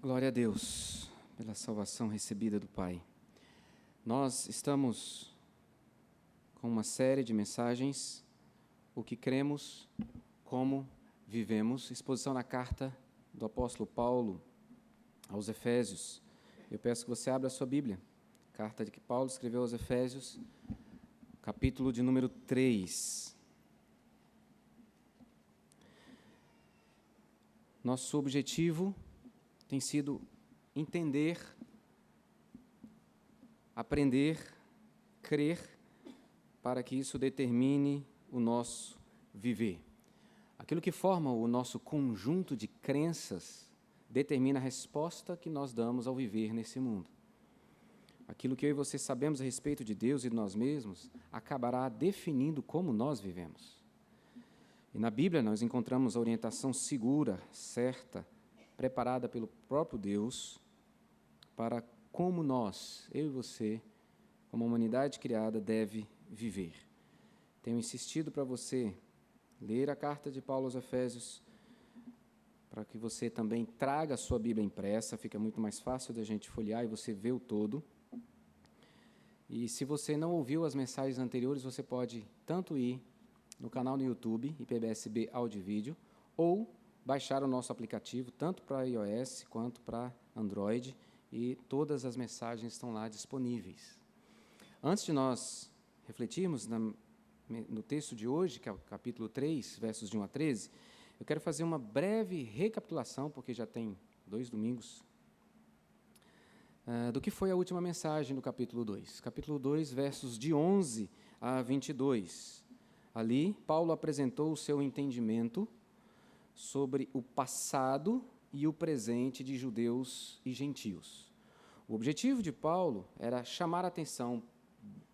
Glória a Deus pela salvação recebida do Pai. Nós estamos com uma série de mensagens, o que cremos, como vivemos, exposição na carta do apóstolo Paulo aos Efésios. Eu peço que você abra a sua Bíblia, carta de que Paulo escreveu aos Efésios, capítulo de número 3. Nosso objetivo tem sido entender, aprender, crer, para que isso determine o nosso viver. Aquilo que forma o nosso conjunto de crenças determina a resposta que nós damos ao viver nesse mundo. Aquilo que eu e você sabemos a respeito de Deus e de nós mesmos acabará definindo como nós vivemos. E na Bíblia nós encontramos a orientação segura, certa, preparada pelo próprio Deus para como nós, eu e você, como a humanidade criada, deve viver. Tenho insistido para você ler a carta de Paulo aos Efésios, para que você também traga a sua Bíblia impressa, fica muito mais fácil da gente folhear e você ver o todo. E se você não ouviu as mensagens anteriores, você pode tanto ir no canal no YouTube, IPBSB Áudio e Vídeo, ou baixar o nosso aplicativo, tanto para iOS quanto para Android, e todas as mensagens estão lá disponíveis. Antes de nós refletirmos no texto de hoje, que é o capítulo 3, versos de 1 a 13, eu quero fazer uma breve recapitulação, porque já tem 2 domingos, do que foi a última mensagem do capítulo 2. Capítulo 2, versos de 11 a 22. Ali, Paulo apresentou o seu entendimento sobre o passado e o presente de judeus e gentios. O objetivo de Paulo era chamar a atenção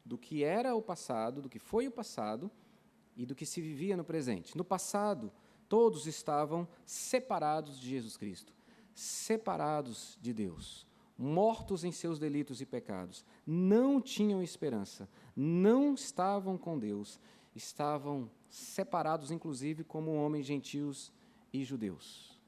do que era o passado, do que foi o passado e do que se vivia no presente. No passado, todos estavam separados de Jesus Cristo, separados de Deus, mortos em seus delitos e pecados, não tinham esperança, não estavam com Deus, estavam separados, inclusive, como homens gentios e judeus.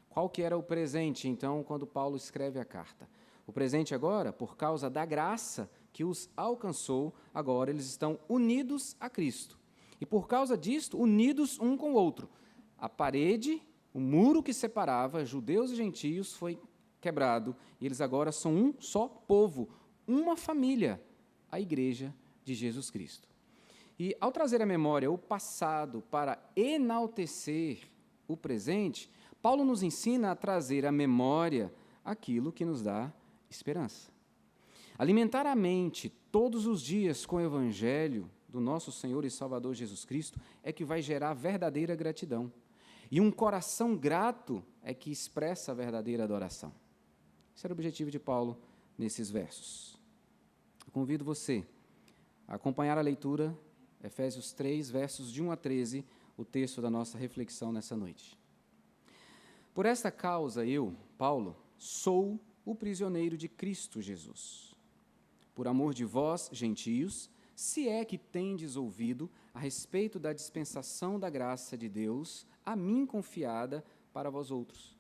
Qual que era o presente, então, quando Paulo escreve a carta? O presente agora, por causa da graça que os alcançou, agora eles estão unidos a Cristo. E por causa disto, unidos um com o outro. A parede, o muro que separava judeus e gentios foi quebrado, e eles agora são um só povo, uma família, a igreja de Jesus Cristo. E ao trazer à memória o passado para enaltecer o presente, Paulo nos ensina a trazer à memória aquilo que nos dá esperança. Alimentar a mente todos os dias com o Evangelho do nosso Senhor e Salvador Jesus Cristo é que vai gerar verdadeira gratidão. E um coração grato é que expressa a verdadeira adoração. Esse era o objetivo de Paulo nesses versos. Eu convido você a acompanhar a leitura, Efésios 3, versos de 1 a 13, o texto da nossa reflexão nessa noite. Por esta causa eu, Paulo, sou o prisioneiro de Cristo Jesus. Por amor de vós, gentios, se é que tendes ouvido a respeito da dispensação da graça de Deus, a mim confiada para vós outros.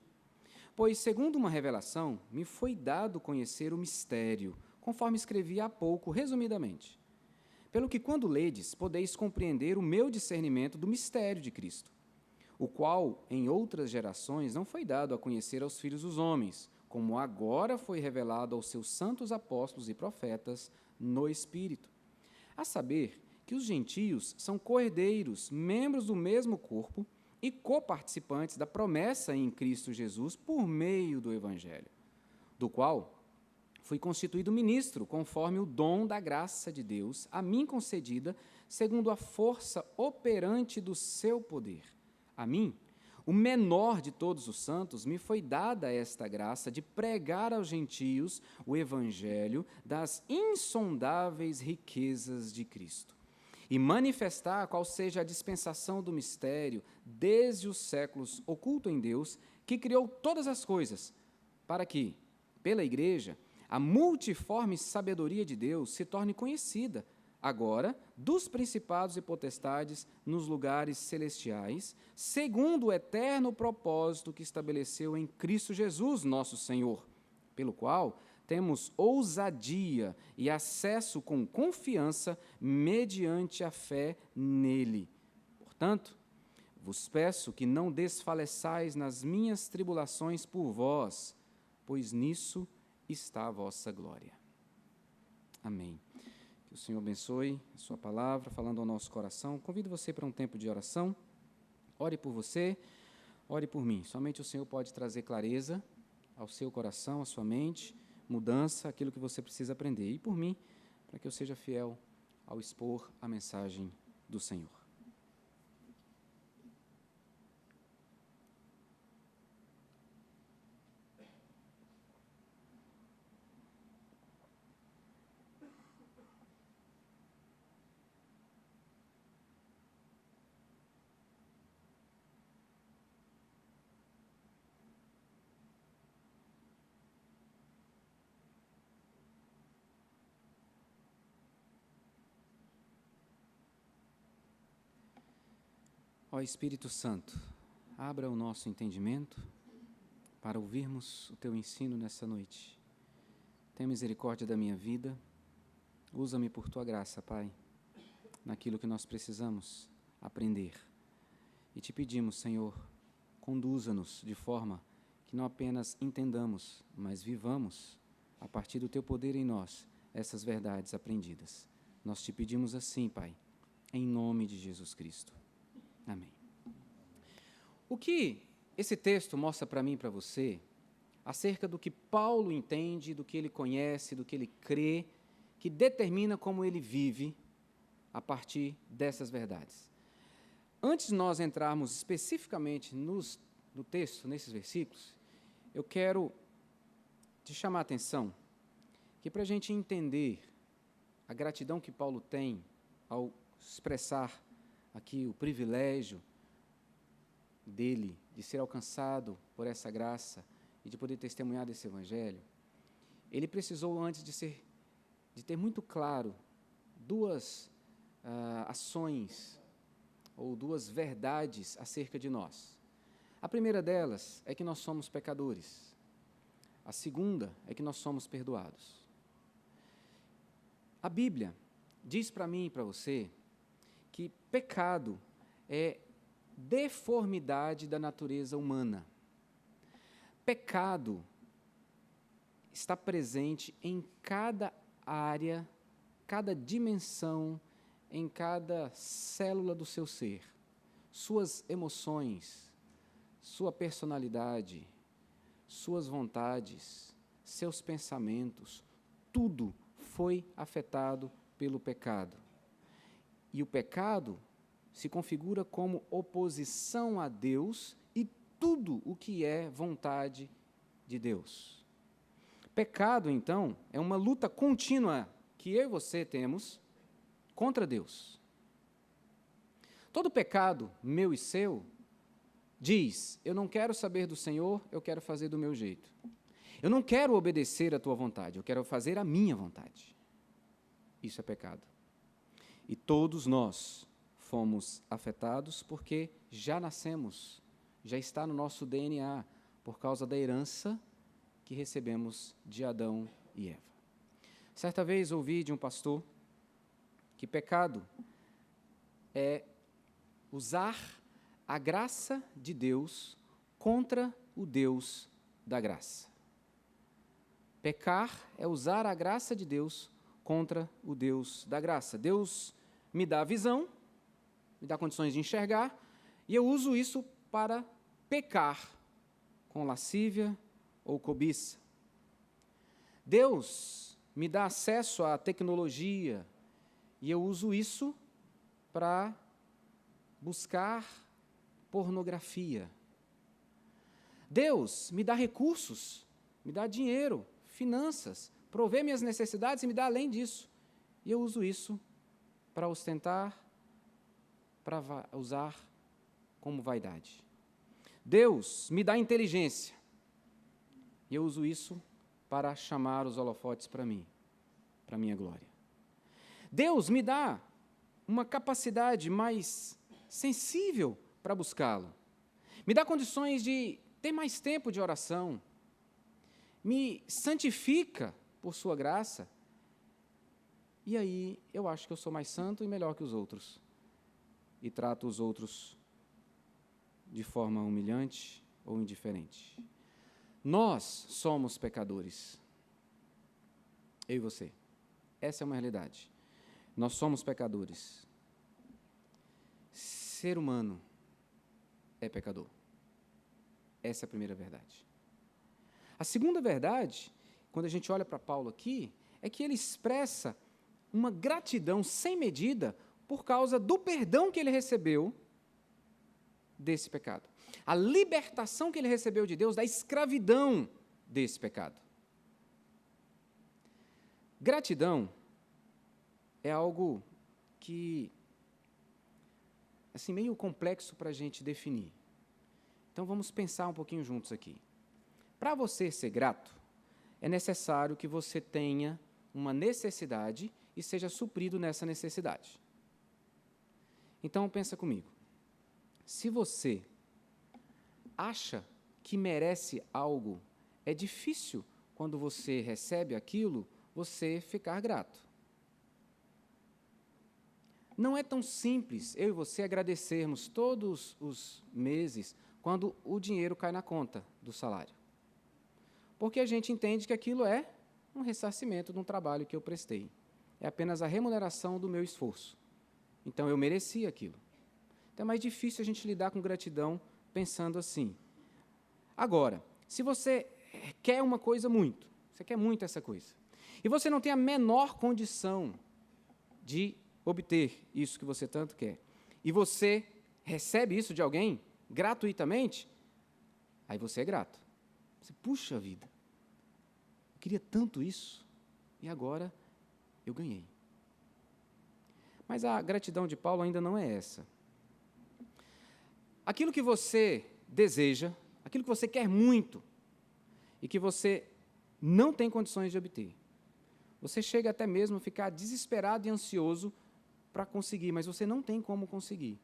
Pois, segundo uma revelação, me foi dado conhecer o mistério, conforme escrevi há pouco, resumidamente. Pelo que, quando ledes, podeis compreender o meu discernimento do mistério de Cristo, o qual, em outras gerações, não foi dado a conhecer aos filhos dos homens, como agora foi revelado aos seus santos apóstolos e profetas no Espírito. A saber, que os gentios são co-herdeiros, membros do mesmo corpo e coparticipantes da promessa em Cristo Jesus por meio do Evangelho, do qual fui constituído ministro, conforme o dom da graça de Deus, a mim concedida, segundo a força operante do seu poder. A mim, o menor de todos os santos, me foi dada esta graça de pregar aos gentios o evangelho das insondáveis riquezas de Cristo e manifestar qual seja a dispensação do mistério desde os séculos oculto em Deus, que criou todas as coisas, para que, pela igreja, a multiforme sabedoria de Deus se torne conhecida, agora, dos principados e potestades nos lugares celestiais, segundo o eterno propósito que estabeleceu em Cristo Jesus, nosso Senhor, pelo qual temos ousadia e acesso com confiança mediante a fé nele. Portanto, vos peço que não desfaleçais nas minhas tribulações por vós, pois nisso está a vossa glória. Amém. Que o Senhor abençoe a sua palavra, falando ao nosso coração. Convido você para um tempo de oração. Ore por você, ore por mim. Somente o Senhor pode trazer clareza ao seu coração, à sua mente, mudança, aquilo que você precisa aprender. E por mim, para que eu seja fiel ao expor a mensagem do Senhor. Ó Espírito Santo, abra o nosso entendimento para ouvirmos o Teu ensino nessa noite. Tenha misericórdia da minha vida, usa-me por Tua graça, Pai, naquilo que nós precisamos aprender. E te pedimos, Senhor, conduza-nos de forma que não apenas entendamos, mas vivamos, a partir do Teu poder em nós, essas verdades aprendidas. Nós te pedimos assim, Pai, em nome de Jesus Cristo. Amém. O que esse texto mostra para mim e para você, acerca do que Paulo entende, do que ele conhece, do que ele crê, que determina como ele vive a partir dessas verdades. Antes de nós entrarmos especificamente no texto, nesses versículos, eu quero te chamar a atenção que para a gente entender a gratidão que Paulo tem ao expressar aqui o privilégio dele de ser alcançado por essa graça e de poder testemunhar desse evangelho, ele precisou antes de ter muito claro duas ações ou duas verdades acerca de nós. A primeira delas é que nós somos pecadores. A segunda é que nós somos perdoados. A Bíblia diz para mim e para você que pecado é deformidade da natureza humana. Pecado está presente em cada área, cada dimensão, em cada célula do seu ser. Suas emoções, sua personalidade, suas vontades, seus pensamentos, tudo foi afetado pelo pecado. E o pecado se configura como oposição a Deus e tudo o que é vontade de Deus. Pecado, então, é uma luta contínua que eu e você temos contra Deus. Todo pecado, meu e seu, diz: eu não quero saber do Senhor, eu quero fazer do meu jeito. Eu não quero obedecer à tua vontade, eu quero fazer a minha vontade. Isso é pecado. E todos nós fomos afetados porque já nascemos, já está no nosso DNA, por causa da herança que recebemos de Adão e Eva. Certa vez ouvi de um pastor que pecado é usar a graça de Deus contra o Deus da graça. Pecar é usar a graça de Deus contra o Deus da graça. Deus me dá a visão, me dá condições de enxergar, e eu uso isso para pecar com lascívia ou cobiça. Deus me dá acesso à tecnologia, e eu uso isso para buscar pornografia. Deus me dá recursos, me dá dinheiro, finanças, provê minhas necessidades e me dá além disso. E eu uso isso para ostentar, para usar como vaidade. Deus me dá inteligência. E eu uso isso para chamar os holofotes para mim, para a minha glória. Deus me dá uma capacidade mais sensível para buscá-lo. Me dá condições de ter mais tempo de oração. Me santifica por sua graça. E aí eu acho que eu sou mais santo e melhor que os outros. E trato os outros de forma humilhante ou indiferente. Nós somos pecadores. Eu e você. Essa é uma realidade. Nós somos pecadores. Ser humano é pecador. Essa é a primeira verdade. A segunda verdade, quando a gente olha para Paulo aqui, é que ele expressa uma gratidão sem medida por causa do perdão que ele recebeu desse pecado. A libertação que ele recebeu de Deus da escravidão desse pecado. Gratidão é algo que, assim, meio complexo para a gente definir. Então, vamos pensar um pouquinho juntos aqui. Para você ser grato, é necessário que você tenha uma necessidade e seja suprido nessa necessidade. Então, pensa comigo. Se você acha que merece algo, é difícil, quando você recebe aquilo, você ficar grato. Não é tão simples eu e você agradecermos todos os meses quando o dinheiro cai na conta do salário. Porque a gente entende que aquilo é um ressarcimento de um trabalho que eu prestei. É apenas a remuneração do meu esforço. Então, eu mereci aquilo. Então, é mais difícil a gente lidar com gratidão pensando assim. Agora, se você quer uma coisa muito, você quer muito essa coisa, e você não tem a menor condição de obter isso que você tanto quer, e você recebe isso de alguém gratuitamente, aí você é grato. Você, puxa vida, eu queria tanto isso, e agora eu ganhei. Mas a gratidão de Paulo ainda não é essa. Aquilo que você deseja, aquilo que você quer muito, e que você não tem condições de obter, você chega até mesmo a ficar desesperado e ansioso para conseguir, mas você não tem como conseguir.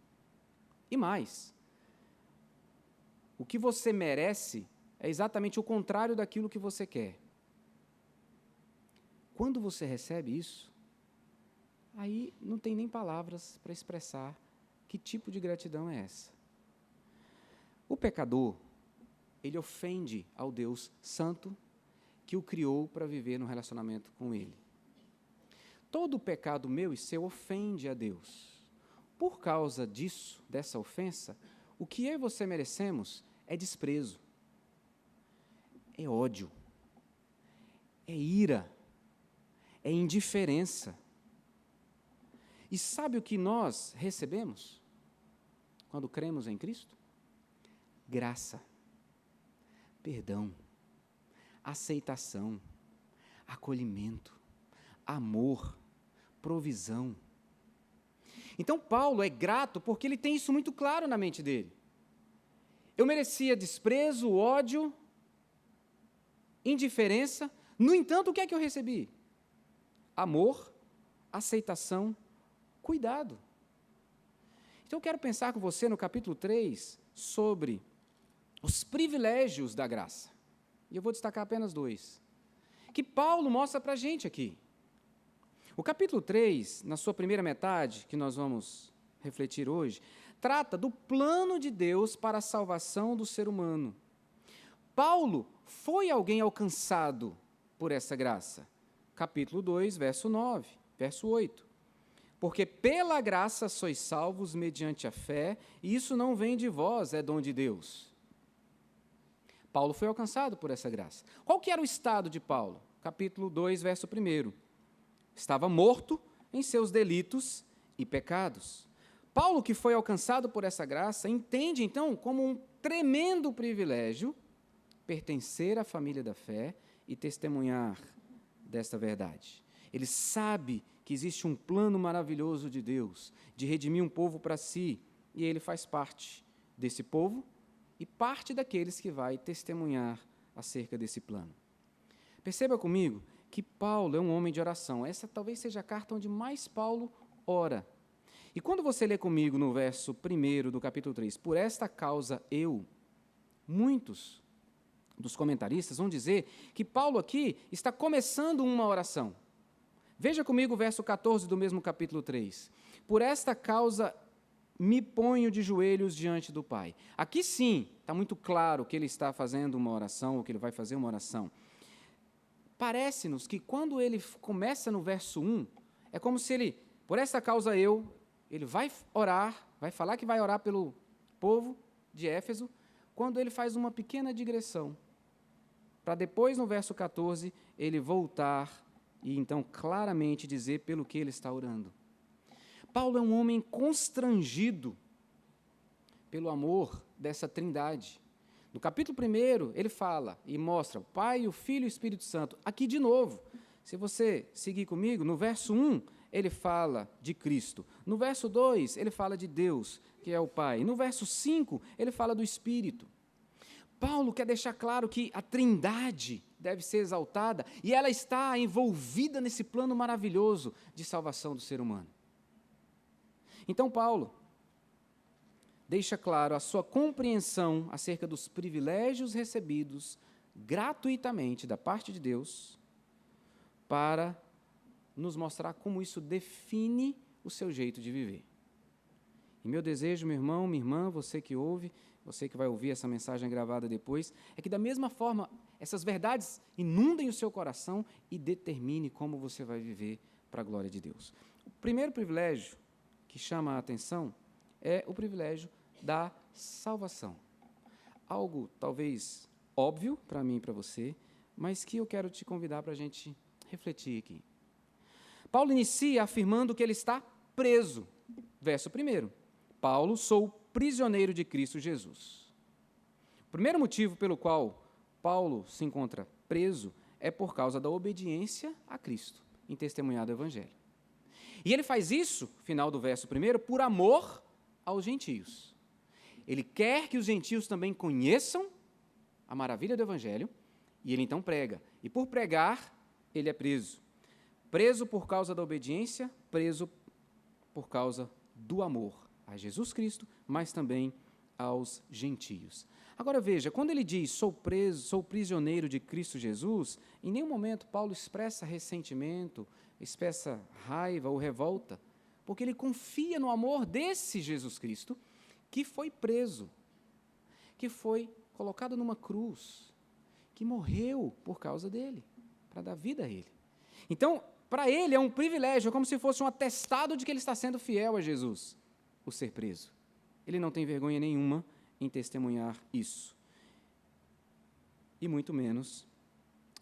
E mais, o que você merece é exatamente o contrário daquilo que você quer. Quando você recebe isso, aí não tem nem palavras para expressar que tipo de gratidão é essa. O pecador, ele ofende ao Deus santo que o criou para viver no relacionamento com ele. Todo pecado meu e seu ofende a Deus. Por causa disso, dessa ofensa, o que eu e você merecemos é desprezo, é ódio, é ira, é indiferença. E sabe o que nós recebemos quando cremos em Cristo? Graça, perdão, aceitação, acolhimento, amor, provisão. Então, Paulo é grato porque ele tem isso muito claro na mente dele. Eu merecia desprezo, ódio, indiferença. No entanto, o que é que eu recebi? Amor, aceitação, cuidado. Então, eu quero pensar com você no capítulo 3 sobre os privilégios da graça. E eu vou destacar apenas 2, que Paulo mostra para a gente aqui. O capítulo 3, na sua primeira metade, que nós vamos refletir hoje, trata do plano de Deus para a salvação do ser humano. Paulo foi alguém alcançado por essa graça. Capítulo 2, verso 9, verso 8. Porque pela graça sois salvos mediante a fé, e isso não vem de vós, é dom de Deus. Paulo foi alcançado por essa graça. Qual que era o estado de Paulo? Capítulo 2, verso 1. Estava morto em seus delitos e pecados. Paulo, que foi alcançado por essa graça, entende, então, como um tremendo privilégio pertencer à família da fé e testemunhar desta verdade. Ele sabe que existe um plano maravilhoso de Deus, de redimir um povo para si, e ele faz parte desse povo e parte daqueles que vai testemunhar acerca desse plano. Perceba comigo que Paulo é um homem de oração. Essa talvez seja a carta onde mais Paulo ora. E quando você lê comigo no verso 1 do capítulo 3, por esta causa muitos dos comentaristas vão dizer que Paulo aqui está começando uma oração. Veja comigo o verso 14 do mesmo capítulo 3. Por esta causa me ponho de joelhos diante do Pai. Aqui sim, está muito claro que ele está fazendo uma oração, ou que ele vai fazer uma oração. Parece-nos que quando ele começa no verso 1, é como se ele, por esta causa ele vai orar, vai falar que vai orar pelo povo de Éfeso, quando ele faz uma pequena digressão, para depois, no verso 14, ele voltar e então claramente dizer pelo que ele está orando. Paulo é um homem constrangido pelo amor dessa trindade. No capítulo 1, ele fala e mostra o Pai, o Filho e o Espírito Santo. Aqui, de novo, se você seguir comigo, no verso 1, ele fala de Cristo. No verso 2, ele fala de Deus, que é o Pai. No verso 5, ele fala do Espírito. Paulo quer deixar claro que a trindade deve ser exaltada e ela está envolvida nesse plano maravilhoso de salvação do ser humano. Então, Paulo deixa claro a sua compreensão acerca dos privilégios recebidos gratuitamente da parte de Deus para nos mostrar como isso define o seu jeito de viver. E meu desejo, meu irmão, minha irmã, você que ouve, você que vai ouvir essa mensagem gravada depois, é que da mesma forma essas verdades inundem o seu coração e determine como você vai viver para a glória de Deus. O primeiro privilégio que chama a atenção é o privilégio da salvação. Algo talvez óbvio para mim e para você, mas que eu quero te convidar para a gente refletir aqui. Paulo inicia afirmando que ele está preso. Verso 1. Paulo, sou prisioneiro de Cristo Jesus. O primeiro motivo pelo qual Paulo se encontra preso é por causa da obediência a Cristo, em testemunhar do Evangelho. E ele faz isso, final do verso 1, por amor aos gentios. Ele quer que os gentios também conheçam a maravilha do Evangelho, e ele então prega. E por pregar, ele é preso. Preso por causa da obediência, preso por causa do amor a Jesus Cristo, mas também aos gentios. Agora veja, quando ele diz, sou prisioneiro de Cristo Jesus, em nenhum momento Paulo expressa ressentimento, expressa raiva ou revolta, porque ele confia no amor desse Jesus Cristo, que foi preso, que foi colocado numa cruz, que morreu por causa dele, para dar vida a ele. Então, para ele é um privilégio, é como se fosse um atestado de que ele está sendo fiel a Jesus, o ser preso. Ele não tem vergonha nenhuma em testemunhar isso. E muito menos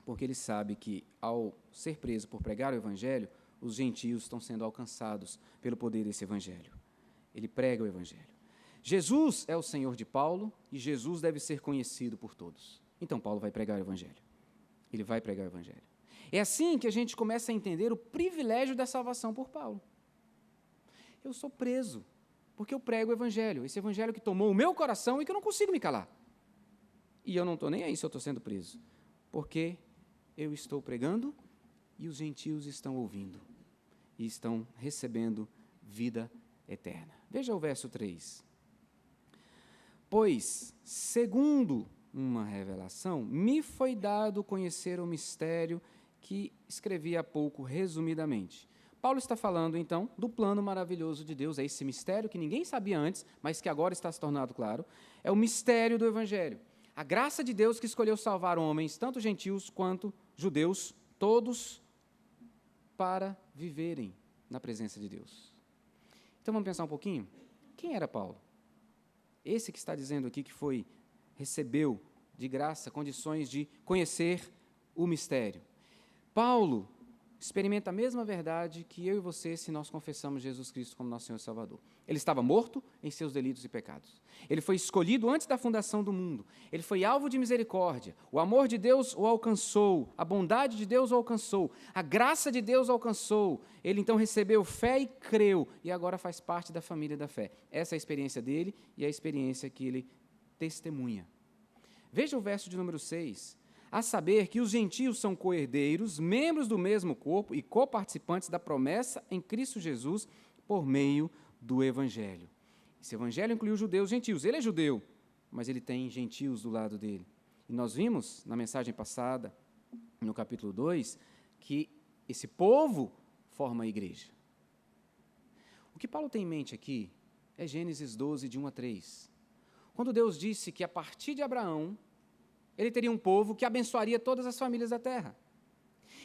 porque ele sabe que, ao ser preso por pregar o Evangelho, os gentios estão sendo alcançados pelo poder desse Evangelho. Ele prega o Evangelho. Jesus é o Senhor de Paulo e Jesus deve ser conhecido por todos. Então, Paulo vai pregar o Evangelho. Ele vai pregar o Evangelho. É assim que a gente começa a entender o privilégio da salvação por Paulo. Eu sou preso porque eu prego o Evangelho, esse Evangelho que tomou o meu coração e que eu não consigo me calar. E eu não estou nem aí se eu estou sendo preso, porque eu estou pregando e os gentios estão ouvindo e estão recebendo vida eterna. Veja o verso 3. Pois, segundo uma revelação, me foi dado conhecer o mistério que escrevi há pouco resumidamente. Paulo está falando, então, do plano maravilhoso de Deus, é esse mistério que ninguém sabia antes, mas que agora está se tornando claro, é o mistério do Evangelho. A graça de Deus que escolheu salvar homens, tanto gentios quanto judeus, todos para viverem na presença de Deus. Então vamos pensar um pouquinho? Quem era Paulo? Esse que está dizendo aqui que recebeu de graça condições de conhecer o mistério. Paulo experimenta a mesma verdade que eu e você se nós confessamos Jesus Cristo como nosso Senhor e Salvador. Ele estava morto em seus delitos e pecados. Ele foi escolhido antes da fundação do mundo. Ele foi alvo de misericórdia. O amor de Deus o alcançou. A bondade de Deus o alcançou. A graça de Deus o alcançou. Ele então recebeu fé e creu. E agora faz parte da família da fé. Essa é a experiência dele e a experiência que ele testemunha. Veja o verso de número 6. a saber que os gentios são co-herdeiros, membros do mesmo corpo e coparticipantes da promessa em Cristo Jesus por meio do Evangelho. Esse Evangelho inclui os judeus e gentios. Ele é judeu, mas ele tem gentios do lado dele. E nós vimos na mensagem passada, no capítulo 2, que esse povo forma a igreja. O que Paulo tem em mente aqui é Gênesis 12, de 1 a 3. Quando Deus disse que a partir de Abraão, ele teria um povo que abençoaria todas as famílias da terra.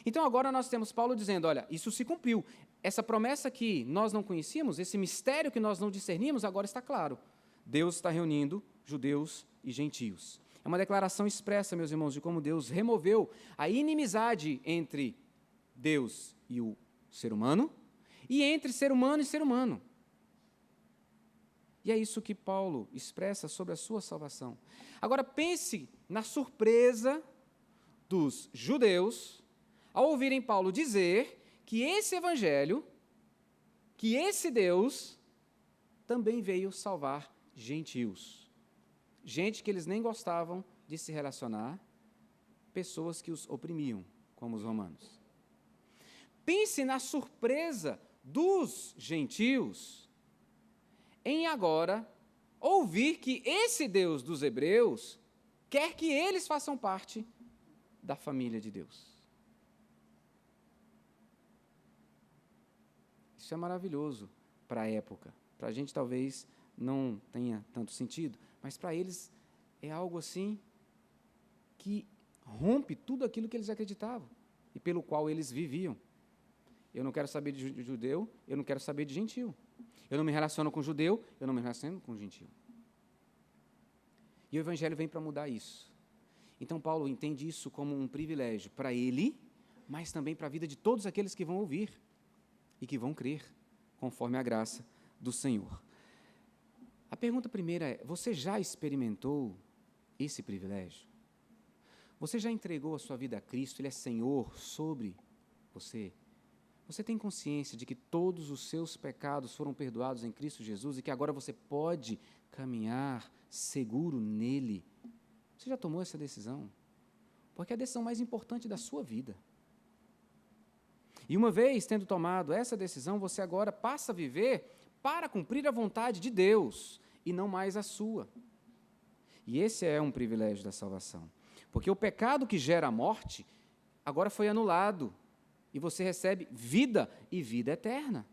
Então agora nós temos Paulo dizendo, olha, isso se cumpriu. Essa promessa que nós não conhecíamos, esse mistério que nós não discernimos, agora está claro. Deus está reunindo judeus e gentios. É uma declaração expressa, meus irmãos, de como Deus removeu a inimizade entre Deus e o ser humano, e entre ser humano e ser humano. E é isso que Paulo expressa sobre a sua salvação. Agora pense na surpresa dos judeus ao ouvirem Paulo dizer que esse evangelho, que esse Deus, também veio salvar gentios. Gente que eles nem gostavam de se relacionar, pessoas que os oprimiam, como os romanos. Pense na surpresa dos gentios em agora ouvir que esse Deus dos hebreus quer que eles façam parte da família de Deus. Isso é maravilhoso para a época. Para a gente talvez não tenha tanto sentido, mas para eles é algo assim que rompe tudo aquilo que eles acreditavam e pelo qual eles viviam. Eu não quero saber de judeu, eu não quero saber de gentio. Eu não me relaciono com judeu, eu não me relaciono com gentio. E o Evangelho vem para mudar isso. Então, Paulo entende isso como um privilégio para ele, mas também para a vida de todos aqueles que vão ouvir e que vão crer, conforme a graça do Senhor. A pergunta primeira é, você já experimentou esse privilégio? Você já entregou a sua vida a Cristo? Ele é Senhor sobre você? Você tem consciência de que todos os seus pecados foram perdoados em Cristo Jesus e que agora você pode caminhar seguro nele? Você já tomou essa decisão? Porque é a decisão mais importante da sua vida. E uma vez tendo tomado essa decisão, você agora passa a viver para cumprir a vontade de Deus e não mais a sua. E esse é um privilégio da salvação. Porque o pecado que gera a morte agora foi anulado. E você recebe vida e vida eterna,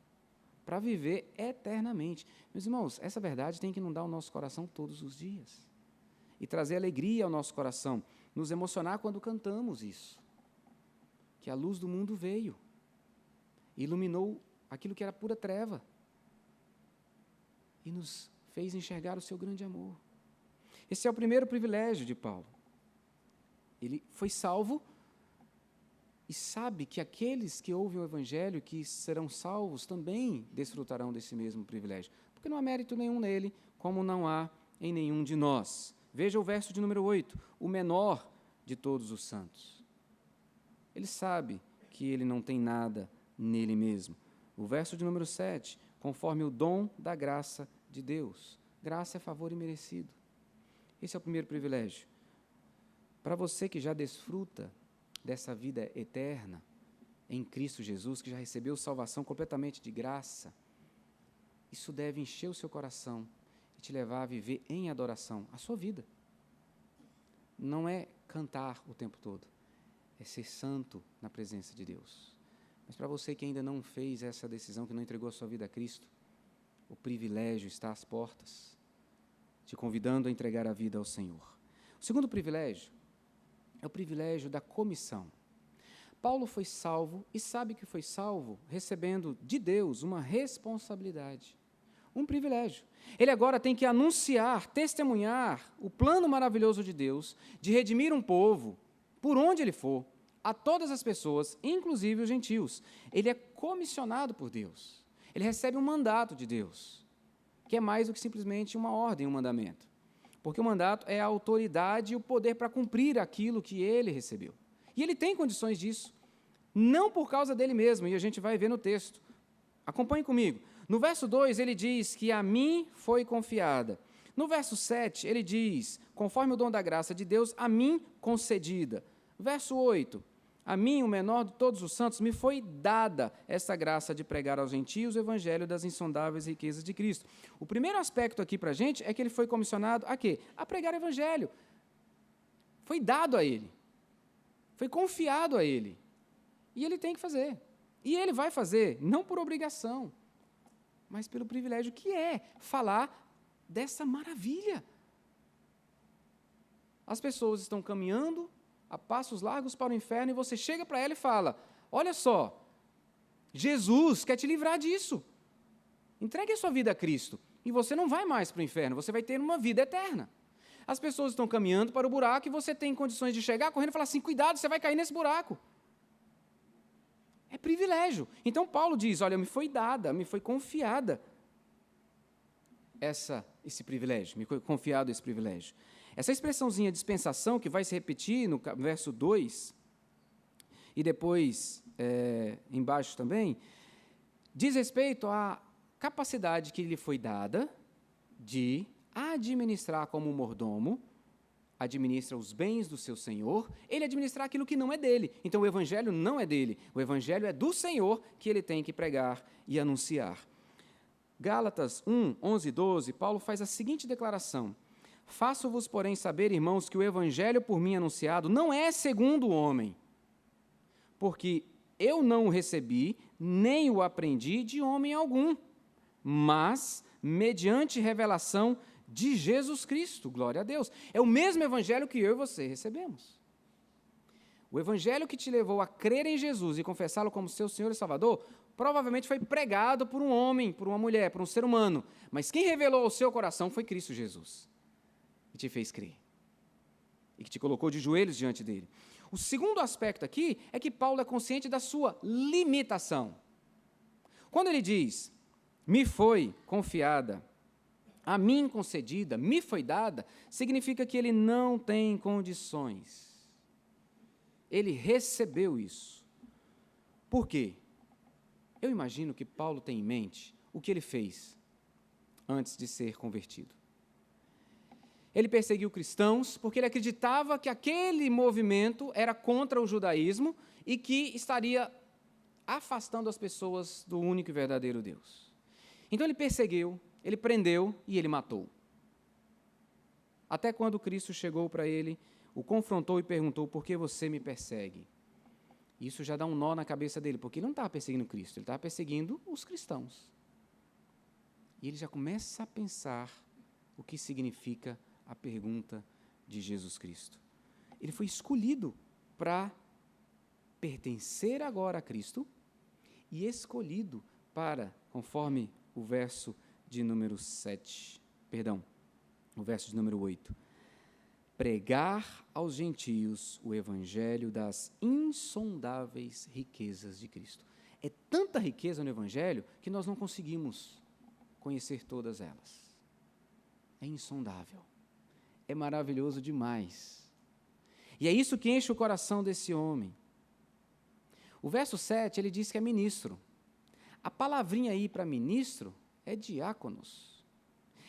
para viver eternamente. Meus irmãos, essa verdade tem que inundar o nosso coração todos os dias. E trazer alegria ao nosso coração, nos emocionar quando cantamos isso. Que a luz do mundo veio, e iluminou aquilo que era pura treva, e nos fez enxergar o seu grande amor. Esse é o primeiro privilégio de Paulo. Ele foi salvo, e sabe que aqueles que ouvem o Evangelho, que serão salvos, também desfrutarão desse mesmo privilégio. Porque não há mérito nenhum nele, como não há em nenhum de nós. Veja o verso de número 8, o menor de todos os santos. Ele sabe que ele não tem nada nele mesmo. O verso de número 7, conforme o dom da graça de Deus. Graça é favor imerecido. Esse é o primeiro privilégio. Para você que já desfruta dessa vida eterna em Cristo Jesus, que já recebeu salvação completamente de graça, isso deve encher o seu coração e te levar a viver em adoração a sua vida. Não é cantar o tempo todo, é ser santo na presença de Deus. Mas para você que ainda não fez essa decisão, que não entregou a sua vida a Cristo, o privilégio está às portas, te convidando a entregar a vida ao Senhor. O segundo privilégio é o privilégio da comissão. Paulo foi salvo e sabe que foi salvo recebendo de Deus uma responsabilidade, um privilégio. Ele agora tem que anunciar, testemunhar o plano maravilhoso de Deus de redimir um povo, por onde ele for, a todas as pessoas, inclusive os gentios. Ele é comissionado por Deus. Ele recebe um mandato de Deus, que é mais do que simplesmente uma ordem, um mandamento. Porque o mandato é a autoridade e o poder para cumprir aquilo que ele recebeu. E ele tem condições disso, não por causa dele mesmo, e a gente vai ver no texto. Acompanhe comigo. No verso 2, ele diz que a mim foi confiada. No verso 7, ele diz, conforme o dom da graça de Deus, a mim concedida. Verso 8. A mim, o menor de todos os santos, me foi dada essa graça de pregar aos gentios o evangelho das insondáveis riquezas de Cristo. O primeiro aspecto aqui para a gente é que ele foi comissionado a quê? A pregar o evangelho. Foi dado a ele. Foi confiado a ele. E ele tem que fazer. E ele vai fazer, não por obrigação, mas pelo privilégio que é falar dessa maravilha. As pessoas estão caminhando a passos largos para o inferno, e você chega para ela e fala, olha só, Jesus quer te livrar disso. Entregue a sua vida a Cristo, e você não vai mais para o inferno, você vai ter uma vida eterna. As pessoas estão caminhando para o buraco, e você tem condições de chegar correndo e falar assim, cuidado, você vai cair nesse buraco. É privilégio. Então Paulo diz, olha, me foi dada, me foi confiada esse privilégio, me foi confiado esse privilégio. Essa expressãozinha dispensação, que vai se repetir no verso 2, e depois embaixo também, diz respeito à capacidade que lhe foi dada de administrar como mordomo, administra os bens do seu Senhor, ele administrar aquilo que não é dele. Então o evangelho não é dele, o evangelho é do Senhor que ele tem que pregar e anunciar. Gálatas 1, 11 e 12, Paulo faz a seguinte declaração, faço-vos, porém, saber, irmãos, que o evangelho por mim anunciado não é segundo o homem, porque eu não o recebi, nem o aprendi de homem algum, mas mediante revelação de Jesus Cristo, glória a Deus. É o mesmo evangelho que eu e você recebemos. O evangelho que te levou a crer em Jesus e confessá-lo como seu Senhor e Salvador, provavelmente foi pregado por um homem, por uma mulher, por um ser humano, mas quem revelou ao seu coração foi Cristo Jesus, que te fez crer, e que te colocou de joelhos diante dele. O segundo aspecto aqui é que Paulo é consciente da sua limitação. Quando ele diz, me foi confiada, a mim concedida, me foi dada, significa que ele não tem condições. Ele recebeu isso. Por quê? Eu imagino que Paulo tem em mente o que ele fez antes de ser convertido. Ele perseguiu cristãos porque ele acreditava que aquele movimento era contra o judaísmo e que estaria afastando as pessoas do único e verdadeiro Deus. Então ele perseguiu, ele prendeu e ele matou. Até quando Cristo chegou para ele, o confrontou e perguntou, por que você me persegue? Isso já dá um nó na cabeça dele, porque ele não estava perseguindo Cristo, ele estava perseguindo os cristãos. E ele já começa a pensar o que significa a pergunta de Jesus Cristo. Ele foi escolhido para pertencer agora a Cristo e escolhido para, conforme o verso de número 7, perdão, o verso de número 8, pregar aos gentios o evangelho das insondáveis riquezas de Cristo. É tanta riqueza no evangelho que nós não conseguimos conhecer todas elas. É insondável. É maravilhoso demais. E é isso que enche o coração desse homem. O verso 7, ele diz que é ministro. A palavrinha aí para ministro é diáconos.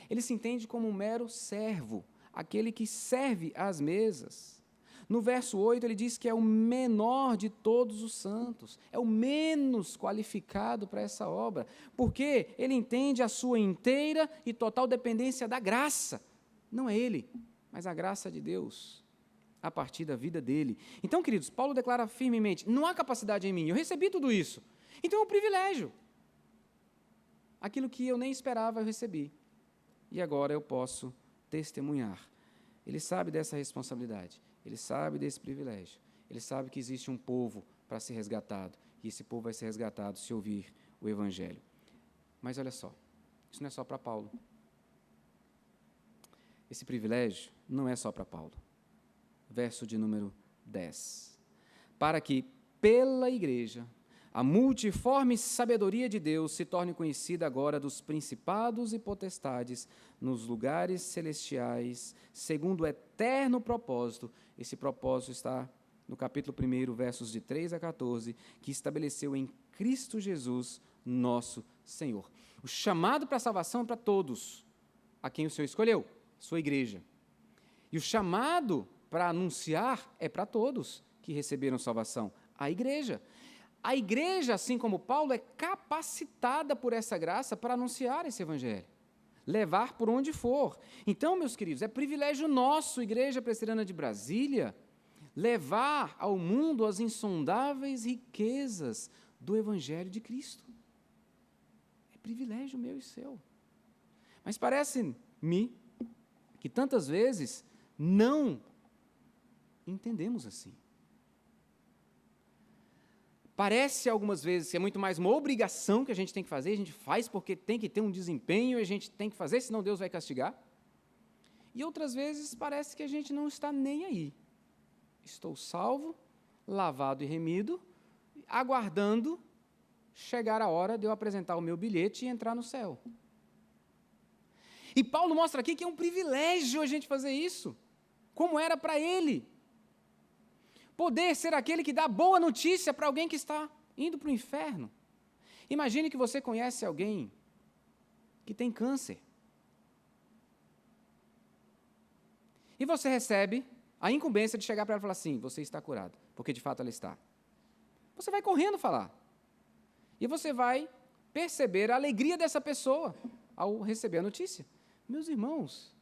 Ele se entende como um mero servo, aquele que serve às mesas. No verso 8, ele diz que é o menor de todos os santos, é o menos qualificado para essa obra, porque ele entende a sua inteira e total dependência da graça. Não é ele, mas a graça de Deus, a partir da vida dele. Então, queridos, Paulo declara firmemente, não há capacidade em mim, eu recebi tudo isso. Então é um privilégio. Aquilo que eu nem esperava, eu recebi. E agora eu posso testemunhar. Ele sabe dessa responsabilidade, ele sabe desse privilégio, ele sabe que existe um povo para ser resgatado, e esse povo vai ser resgatado se ouvir o Evangelho. Mas olha só, isso não é só para Paulo. Esse privilégio não é só para Paulo. Verso de número 10. Para que, pela igreja, a multiforme sabedoria de Deus se torne conhecida agora dos principados e potestades nos lugares celestiais, segundo o eterno propósito. Esse propósito está no capítulo 1, versos de 3 a 14, que estabeleceu em Cristo Jesus, nosso Senhor. O chamado para a salvação é para todos, a quem o Senhor escolheu, sua igreja. E o chamado para anunciar é para todos, que receberam salvação? A igreja. A igreja, assim como Paulo, é capacitada por essa graça para anunciar esse evangelho, levar por onde for. Então, meus queridos, é privilégio nosso, Igreja Presbiteriana de Brasília, levar ao mundo as insondáveis riquezas do evangelho de Cristo. É privilégio meu e seu. Mas parece-me que tantas vezes não entendemos assim. Parece algumas vezes que é muito mais uma obrigação que a gente tem que fazer, a gente faz porque tem que ter um desempenho, a gente tem que fazer, senão Deus vai castigar. E outras vezes parece que a gente não está nem aí. Estou salvo, lavado e remido, aguardando chegar a hora de eu apresentar o meu bilhete e entrar no céu. E Paulo mostra aqui que é um privilégio a gente fazer isso, como era para ele. Poder ser aquele que dá boa notícia para alguém que está indo para o inferno. Imagine que você conhece alguém que tem câncer. E você recebe a incumbência de chegar para ela e falar assim, você está curado, porque de fato ela está. Você vai correndo falar. E você vai perceber a alegria dessa pessoa ao receber a notícia. Meus irmãos,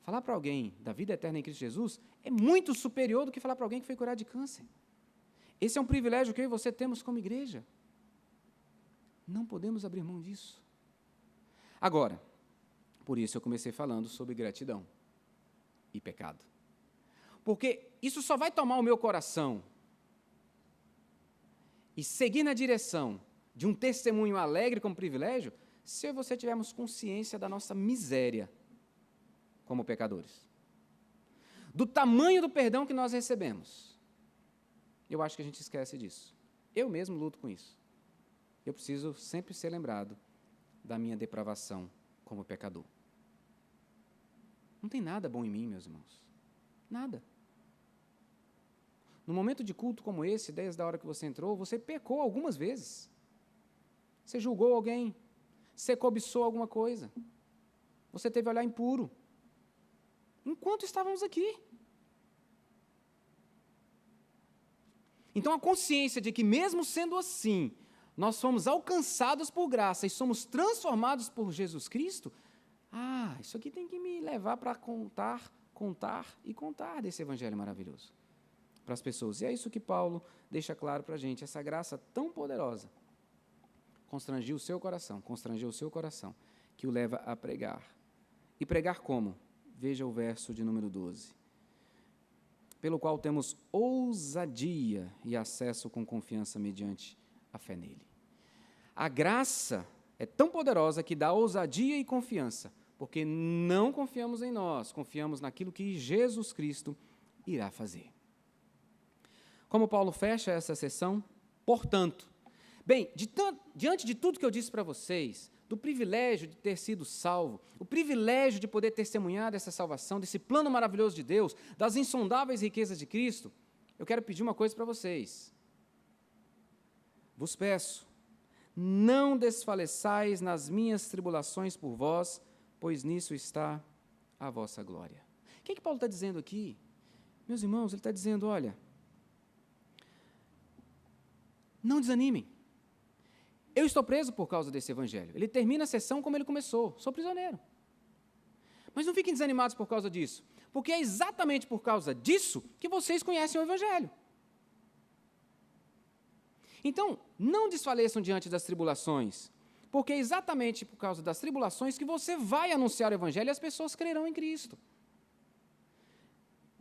falar para alguém da vida eterna em Cristo Jesus é muito superior do que falar para alguém que foi curado de câncer. Esse é um privilégio que eu e você temos como igreja. Não podemos abrir mão disso. Agora, por isso eu comecei falando sobre gratidão e pecado. Porque isso só vai tomar o meu coração e seguir na direção de um testemunho alegre como privilégio, se eu e você tivermos consciência da nossa miséria como pecadores. Do tamanho do perdão que nós recebemos. Eu acho que a gente esquece disso. Eu mesmo luto com isso. Eu preciso sempre ser lembrado da minha depravação como pecador. Não tem nada bom em mim, meus irmãos. Nada. No momento de culto como esse, desde a hora que você entrou, você pecou algumas vezes. Você julgou alguém. Você cobiçou alguma coisa. Você teve olhar impuro. Enquanto estávamos aqui. Então, a consciência de que, mesmo sendo assim, nós fomos alcançados por graça e somos transformados por Jesus Cristo, isso aqui tem que me levar para contar desse evangelho maravilhoso para as pessoas. E é isso que Paulo deixa claro para a gente, essa graça tão poderosa constrangeu o seu coração, que o leva a pregar. E pregar como? Veja o verso de número 12. Pelo qual temos ousadia e acesso com confiança mediante a fé nele. A graça é tão poderosa que dá ousadia e confiança, porque não confiamos em nós, confiamos naquilo que Jesus Cristo irá fazer. Como Paulo fecha essa sessão? Portanto, bem, diante de tudo que eu disse para vocês, do privilégio de ter sido salvo, o privilégio de poder testemunhar dessa salvação, desse plano maravilhoso de Deus, das insondáveis riquezas de Cristo, eu quero pedir uma coisa para vocês. Vos peço, não desfaleçais nas minhas tribulações por vós, pois nisso está a vossa glória. O que Paulo está dizendo aqui? Meus irmãos, ele está dizendo, olha, não desanimem. Eu estou preso por causa desse evangelho. Ele termina a sessão como ele começou, sou prisioneiro. Mas não fiquem desanimados por causa disso, porque é exatamente por causa disso que vocês conhecem o evangelho. Então, não desfaleçam diante das tribulações, porque é exatamente por causa das tribulações que você vai anunciar o evangelho e as pessoas crerão em Cristo.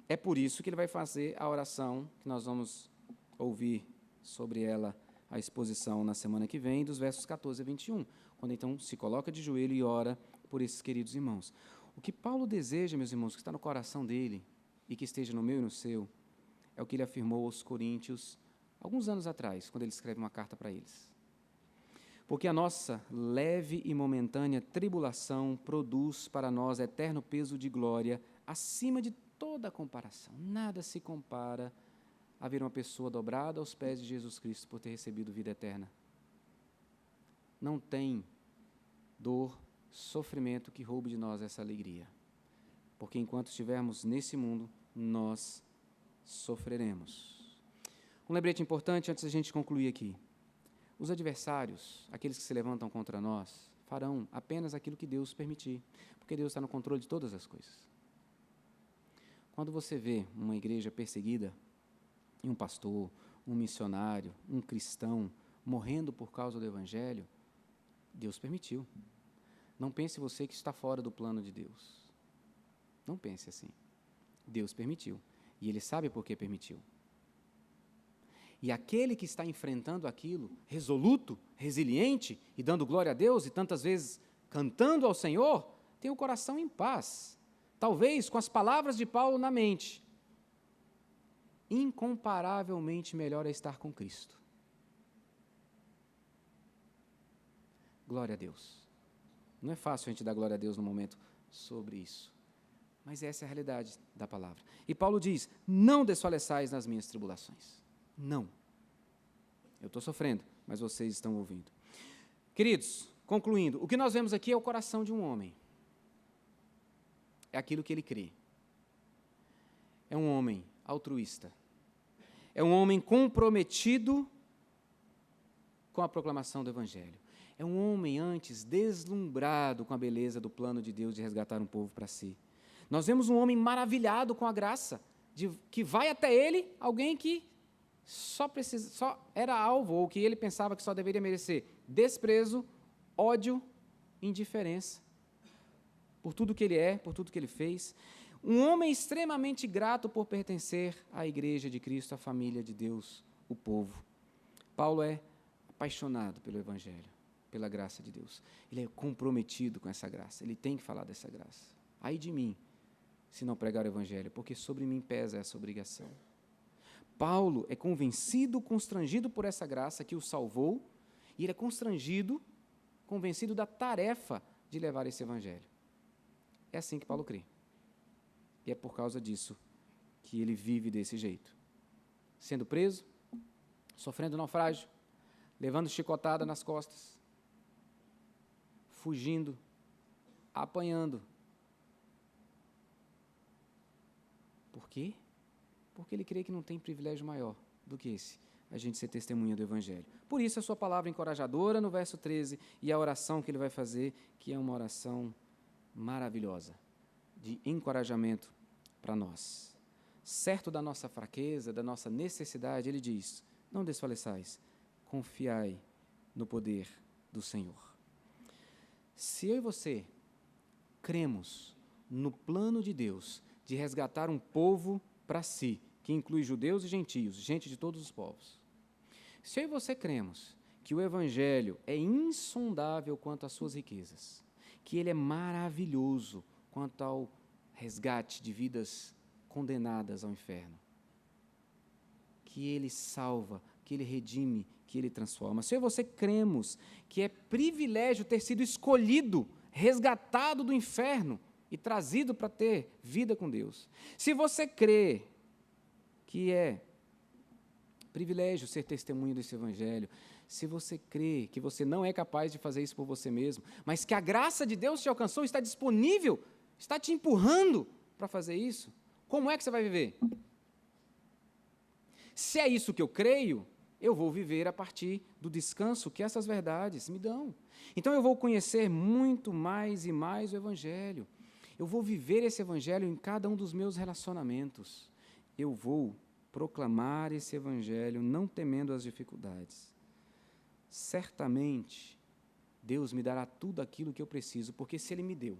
É por isso que ele vai fazer a oração que nós vamos ouvir sobre ela, a exposição na semana que vem, dos versos 14 a 21, quando então se coloca de joelho e ora por esses queridos irmãos. O que Paulo deseja, meus irmãos, que está no coração dele e que esteja no meu e no seu, é o que ele afirmou aos coríntios alguns anos atrás, quando ele escreve uma carta para eles. Porque a nossa leve e momentânea tribulação produz para nós eterno peso de glória acima de toda comparação. Nada se compara a ver uma pessoa dobrada aos pés de Jesus Cristo por ter recebido vida eterna. Não tem dor, sofrimento que roube de nós essa alegria. Porque enquanto estivermos nesse mundo, nós sofreremos. Um lembrete importante antes da gente concluir aqui. Os adversários, aqueles que se levantam contra nós, farão apenas aquilo que Deus permitir, porque Deus está no controle de todas as coisas. Quando você vê uma igreja perseguida, e um pastor, um missionário, um cristão morrendo por causa do Evangelho, Deus permitiu. Não pense você que está fora do plano de Deus. Não pense assim. Deus permitiu. E Ele sabe por que permitiu. E aquele que está enfrentando aquilo, resoluto, resiliente, e dando glória a Deus, e tantas vezes cantando ao Senhor, tem o coração em paz. Talvez com as palavras de Paulo na mente. Incomparavelmente melhor é estar com Cristo. Glória a Deus. Não é fácil a gente dar glória a Deus no momento sobre isso. Mas essa é a realidade da palavra. E Paulo diz, não desfaleçais nas minhas tribulações. Não. Eu estou sofrendo, mas vocês estão ouvindo. Queridos, concluindo, o que nós vemos aqui é o coração de um homem. É aquilo que ele crê. É um homem altruísta. É um homem comprometido com a proclamação do Evangelho. É um homem, antes, deslumbrado com a beleza do plano de Deus de resgatar um povo para si. Nós vemos um homem maravilhado com a graça, que vai até ele, alguém que só era alvo, ou que ele pensava que só deveria merecer desprezo, ódio, indiferença, por tudo que ele é, por tudo que ele fez. Um homem extremamente grato por pertencer à igreja de Cristo, à família de Deus, o povo. Paulo é apaixonado pelo Evangelho, pela graça de Deus. Ele é comprometido com essa graça, ele tem que falar dessa graça. Ai de mim, se não pregar o Evangelho, porque sobre mim pesa essa obrigação. Paulo é convencido, constrangido por essa graça que o salvou, e ele é constrangido, convencido da tarefa de levar esse Evangelho. É assim que Paulo crê. E é por causa disso que ele vive desse jeito. Sendo preso, sofrendo naufrágio, levando chicotada nas costas, fugindo, apanhando. Por quê? Porque ele crê que não tem privilégio maior do que esse, a gente ser testemunha do Evangelho. Por isso a sua palavra encorajadora no verso 13 e a oração que ele vai fazer, que é uma oração maravilhosa, de encorajamento para nós. Certo da nossa fraqueza, da nossa necessidade, ele diz, não desfaleçais, confiai no poder do Senhor. Se eu e você cremos no plano de Deus de resgatar um povo para si, que inclui judeus e gentios, gente de todos os povos. Se eu e você cremos que o Evangelho é insondável quanto às suas riquezas, que ele é maravilhoso quanto ao resgate de vidas condenadas ao inferno, que ele salva, que ele redime, que ele transforma. Se eu e você cremos que é privilégio ter sido escolhido, resgatado do inferno e trazido para ter vida com Deus. Se você crê que é privilégio ser testemunho desse Evangelho, se você crê que você não é capaz de fazer isso por você mesmo, mas que a graça de Deus te alcançou, está disponível, está te empurrando para fazer isso, como é que você vai viver? Se é isso que eu creio, eu vou viver a partir do descanso que essas verdades me dão. Então eu vou conhecer muito mais e mais o Evangelho. Eu vou viver esse Evangelho em cada um dos meus relacionamentos. Eu vou proclamar esse Evangelho não temendo as dificuldades. Certamente, Deus me dará tudo aquilo que eu preciso, porque se Ele me deu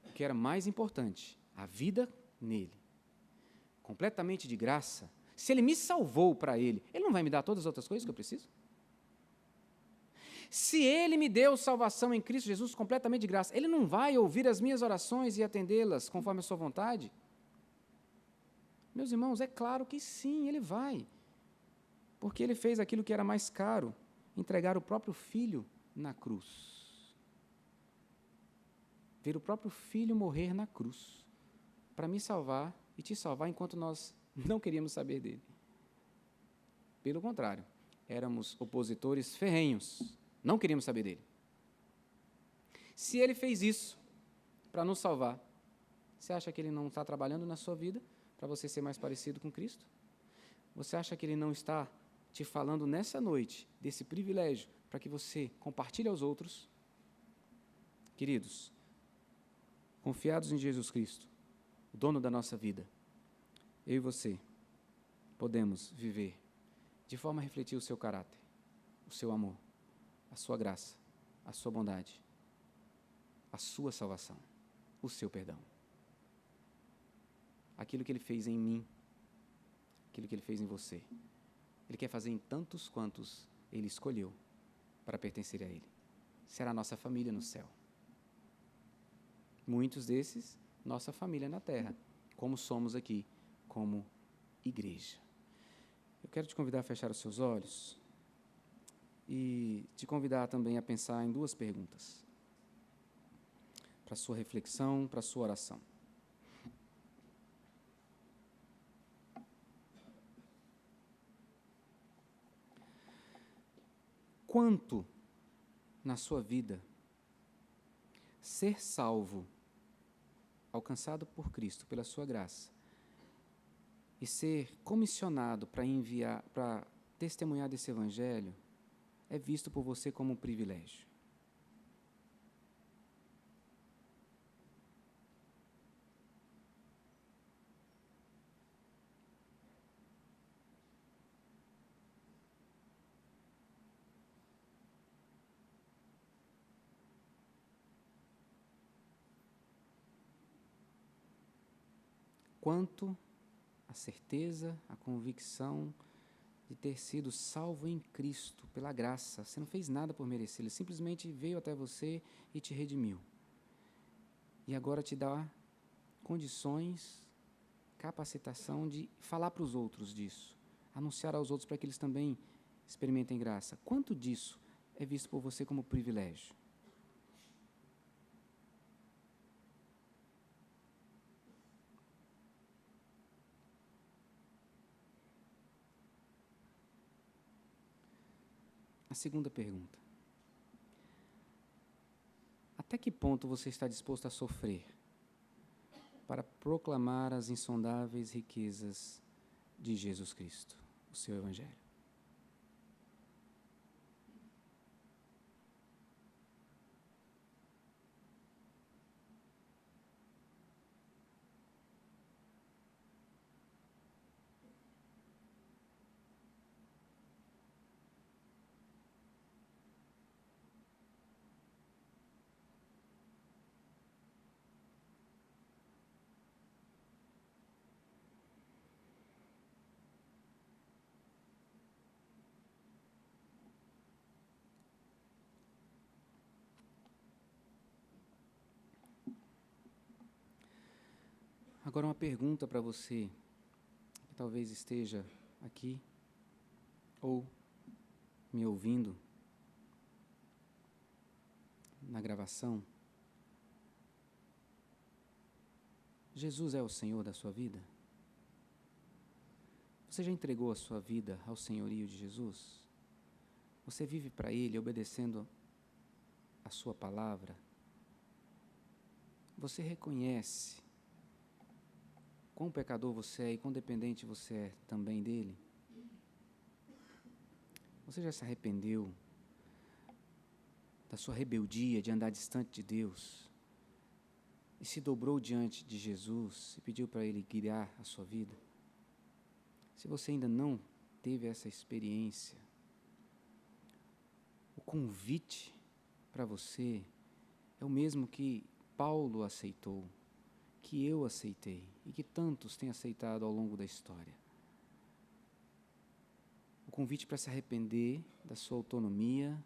o que era mais importante, a vida nele, completamente de graça, se Ele me salvou para Ele, Ele não vai me dar todas as outras coisas que eu preciso? Se Ele me deu salvação em Cristo Jesus completamente de graça, Ele não vai ouvir as minhas orações e atendê-las conforme a sua vontade? Meus irmãos, é claro que sim, Ele vai. Porque Ele fez aquilo que era mais caro, entregar o próprio Filho na cruz. Ver o próprio Filho morrer na cruz, para me salvar e te salvar enquanto nós não queríamos saber dele. Pelo contrário, éramos opositores ferrenhos, não queríamos saber dele. Se Ele fez isso para nos salvar, você acha que Ele não está trabalhando na sua vida para você ser mais parecido com Cristo? Você acha que Ele não está te falando nessa noite desse privilégio para que você compartilhe aos outros? Queridos, confiados em Jesus Cristo, o dono da nossa vida, eu e você podemos viver de forma a refletir o seu caráter, o seu amor, a sua graça, a sua bondade, a sua salvação, o seu perdão. Aquilo que Ele fez em mim, aquilo que Ele fez em você, Ele quer fazer em tantos quantos Ele escolheu para pertencer a Ele. Será a nossa família no céu. Muitos desses, nossa família na terra, como somos aqui, como igreja. Eu quero te convidar a fechar os seus olhos e te convidar também a pensar em duas perguntas para a sua reflexão, para a sua oração. Quanto na sua vida ser salvo, alcançado por Cristo, pela sua graça, e ser comissionado para enviar, para testemunhar desse Evangelho, é visto por você como um privilégio? Quanto a certeza, a convicção de ter sido salvo em Cristo, pela graça. Você não fez nada por merecer, Ele simplesmente veio até você e te redimiu. E agora te dá condições, capacitação de falar para os outros disso, anunciar aos outros para que eles também experimentem graça. Quanto disso é visto por você como privilégio? A segunda pergunta: até que ponto você está disposto a sofrer para proclamar as insondáveis riquezas de Jesus Cristo, o seu Evangelho? Agora uma pergunta para você, que talvez esteja aqui, ou me ouvindo na gravação. Jesus é o Senhor da sua vida? Você já entregou a sua vida ao senhorio de Jesus? Você vive para Ele, obedecendo a sua palavra? Você reconhece quão pecador você é e quão dependente você é também dEle? Você já se arrependeu da sua rebeldia de andar distante de Deus e se dobrou diante de Jesus e pediu para Ele guiar a sua vida? Se você ainda não teve essa experiência, o convite para você é o mesmo que Paulo aceitou, que eu aceitei e que tantos têm aceitado ao longo da história. O convite para se arrepender da sua autonomia,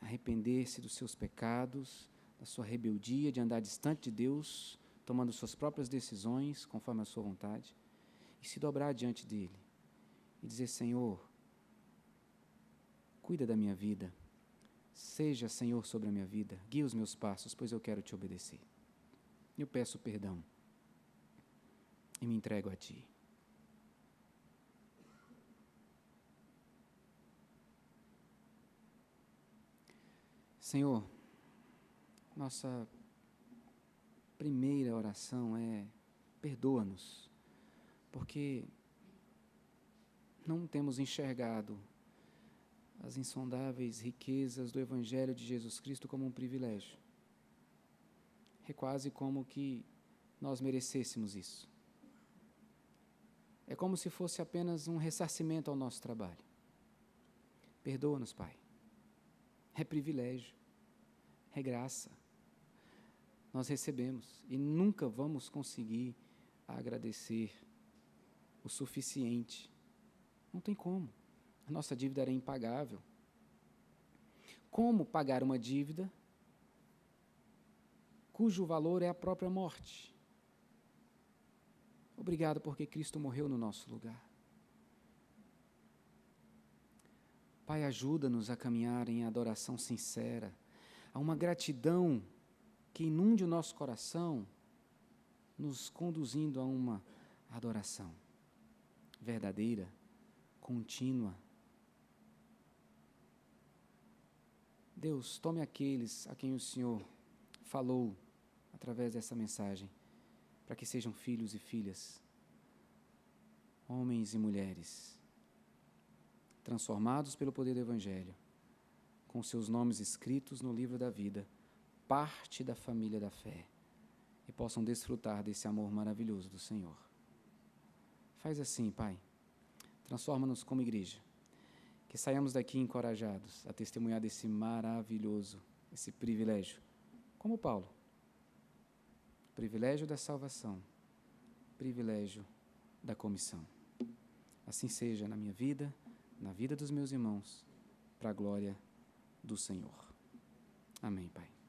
arrepender-se dos seus pecados, da sua rebeldia de andar distante de Deus, tomando suas próprias decisões conforme a sua vontade, e se dobrar diante dEle e dizer: Senhor, cuida da minha vida, seja Senhor sobre a minha vida, guia os meus passos, pois eu quero te obedecer. Eu peço perdão e me entrego a Ti. Senhor, nossa primeira oração é: perdoa-nos, porque não temos enxergado as insondáveis riquezas do Evangelho de Jesus Cristo como um privilégio. É quase como que nós merecêssemos isso. É como se fosse apenas um ressarcimento ao nosso trabalho. Perdoa-nos, Pai. É privilégio, é graça. Nós recebemos e nunca vamos conseguir agradecer o suficiente. Não tem como. A nossa dívida era impagável. Como pagar uma dívida cujo valor é a própria morte? Obrigado porque Cristo morreu no nosso lugar. Pai, ajuda-nos a caminhar em adoração sincera, a uma gratidão que inunde o nosso coração, nos conduzindo a uma adoração verdadeira, contínua. Deus, tome aqueles a quem o Senhor falou através dessa mensagem, para que sejam filhos e filhas, homens e mulheres, transformados pelo poder do Evangelho, com seus nomes escritos no livro da vida, parte da família da fé, e possam desfrutar desse amor maravilhoso do Senhor. Faz assim, Pai, transforma-nos como igreja, que saiamos daqui encorajados a testemunhar desse maravilhoso, esse privilégio, como Paulo, privilégio da salvação, privilégio da comissão. Assim seja na minha vida, na vida dos meus irmãos, para a glória do Senhor. Amém, Pai.